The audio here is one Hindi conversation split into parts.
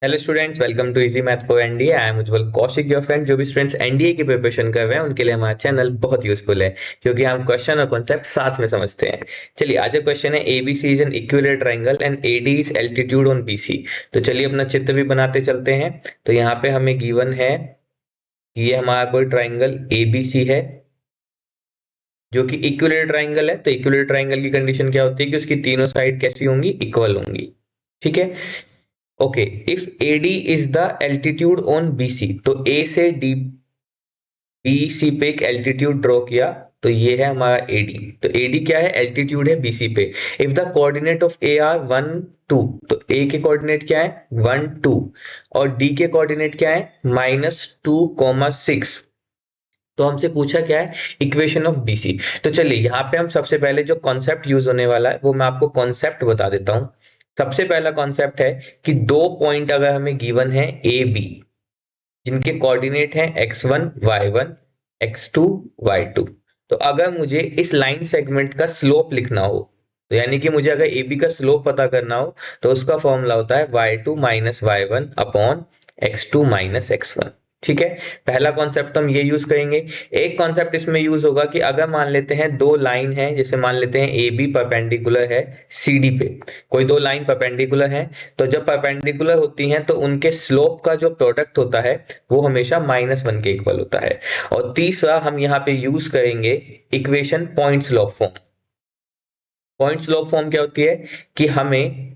Hello students, welcome to easy math for NDA. I am Ujjwal Kaushik, your friend. जो भी स्टूडेंट्स एनडीए की प्रिपरेशन कर रहे हैं उनके लिए हमारा चैनल बहुत यूजफुल है, क्योंकि हम क्वेश्चन और कॉन्सेप्ट साथ में समझते हैं। चलिए, आज का क्वेश्चन है ABC is an equilateral triangle and AD is altitude on BC. तो चलिए अपना चित्र भी बनाते चलते हैं। तो यहाँ पे हमें गिवन है कि ये हमारा कोई ट्राइंगल एबीसी है जो कि इक्विलेटरल ट्राइंगल है। तो इक्विलेटरल ट्राइंगल की कंडीशन क्या होती है कि उसकी तीनों साइड कैसी होंगी, इक्वल होंगी। ठीक है। Okay, if AD is the altitude on BC, तो ए से डी बीसी पे एक एल्टीट्यूड ड्रॉ किया, तो ये है हमारा एडी। तो एडी क्या है, एल्टीट्यूड है बीसी पे। If the coordinate of A R 1 2, तो ए के कोऑर्डिनेट क्या है 1 2, और डी के कोऑर्डिनेट क्या है -2, 6। तो हमसे पूछा क्या है, इक्वेशन ऑफ बीसी। तो चलिए यहाँ पे हम सबसे पहले जो कॉन्सेप्ट यूज होने वाला है वो मैं आपको कॉन्सेप्ट बता देता हूं। सबसे पहला कॉन्सेप्ट है कि दो पॉइंट अगर हमें गिवन है ए बी, जिनके कोऑर्डिनेट हैं x1 y1 x2 y2। तो अगर मुझे इस लाइन सेगमेंट का स्लोप लिखना हो, तो यानी कि मुझे अगर AB का स्लोप पता करना हो, तो उसका फॉर्मूला होता है y2 minus y1 upon x2 minus x1। ठीक है, पहला कॉन्सेप्ट तो हम ये यूज करेंगे। एक कॉन्सेप्ट इसमें यूज होगा कि अगर मान लेते हैं दो लाइन है, जैसे मान लेते हैं ए बी परपेंडिकुलर है CD पे, कोई दो लाइन परपेंडिकुलर है, तो जब परपेंडिकुलर होती हैं तो उनके स्लोप का जो प्रोडक्ट होता है वो हमेशा -1 के इक्वल होता है। और तीसरा हम यहाँ पे यूज करेंगे equation point slope form. Point slope form क्या होती है कि हमें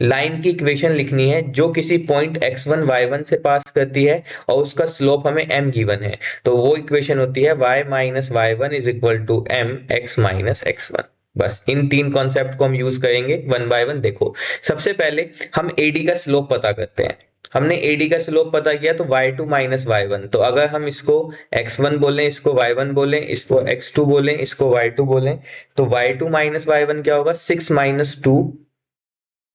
लाइन की इक्वेशन लिखनी है जो किसी पॉइंट x1 y1 से पास करती है और उसका स्लोप हमें m गिवन है। तो वो इक्वेशन होती है y minus y1 is equal to m x minus x1। बस इन तीन कॉन्सेप्ट को हम यूज करेंगे वन बाय वन। देखो, सबसे पहले हम एडी का स्लोप पता करते हैं। हमने एडी का स्लोप पता किया तो y2 माइनस y1। तो अगर हम इसको x1 बोलें, इसको y1 बोलें, इसको x2 बोलें, इसको y2 बोलें, तो y2 माइनस y1 क्या होगा 6 माइनस 2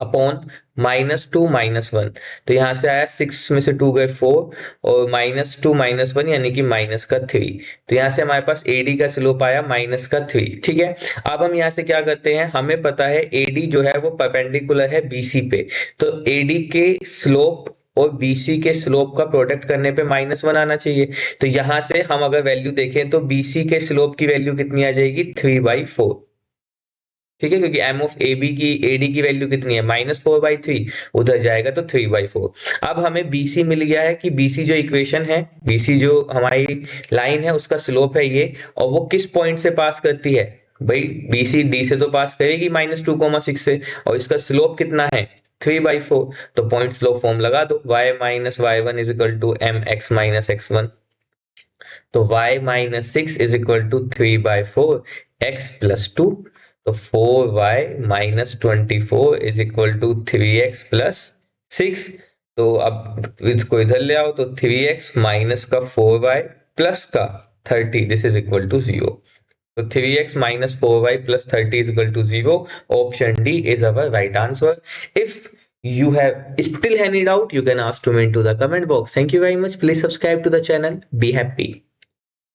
अपॉन -2 -1। तो यहां से आया 6 में से 2 गए 4, और -2 -1 यानी कि -3। तो यहां से हमारे पास एडी का स्लोप आया -3। ठीक है। अब हम यहां से क्या करते हैं, हमें पता है एडी जो है वो परपेंडिकुलर है बीसी पे। तो एडी के स्लोप और बीसी के स्लोप का प्रोडक्ट करने पे -1 आना चाहिए। तो यहां से हम अगर वैल्यू देखें तो बीसी के स्लोप की वैल्यू कितनी आ जाएगी 3/4। ठीक है, क्योंकि एम ऑफ ए बी की एडी की वैल्यू कितनी है -4/3, उधर जाएगा तो 3/4। अब हमें बीसी मिल गया है कि बीसी जो इक्वेशन है, बीसी जो हमारी लाइन है उसका स्लोप है ये, और वो किस पॉइंट से पास करती है। भाई बीसी डी से तो पास करेगी -2, 6 से, और इसका स्लोप कितना है 3/4। तो पॉइंट स्लोप फॉर्म लगा दो, y minus y1 is equal to m x minus x1। तो y minus 6 is equal to 3/4 x plus 2। तो 4y minus 24 is equal to 3x plus 6। तो अब इसको इधर ले आओ, तो 3x माइनस का 4y प्लस का 30 दिस इज इक्वल टू 0। तो 3x minus 4y plus 30 is equal to 0. Option D is our right answer. If you have still any doubt, you can ask to me into the comment box. Thank you very much. Please subscribe to the channel. Be happy.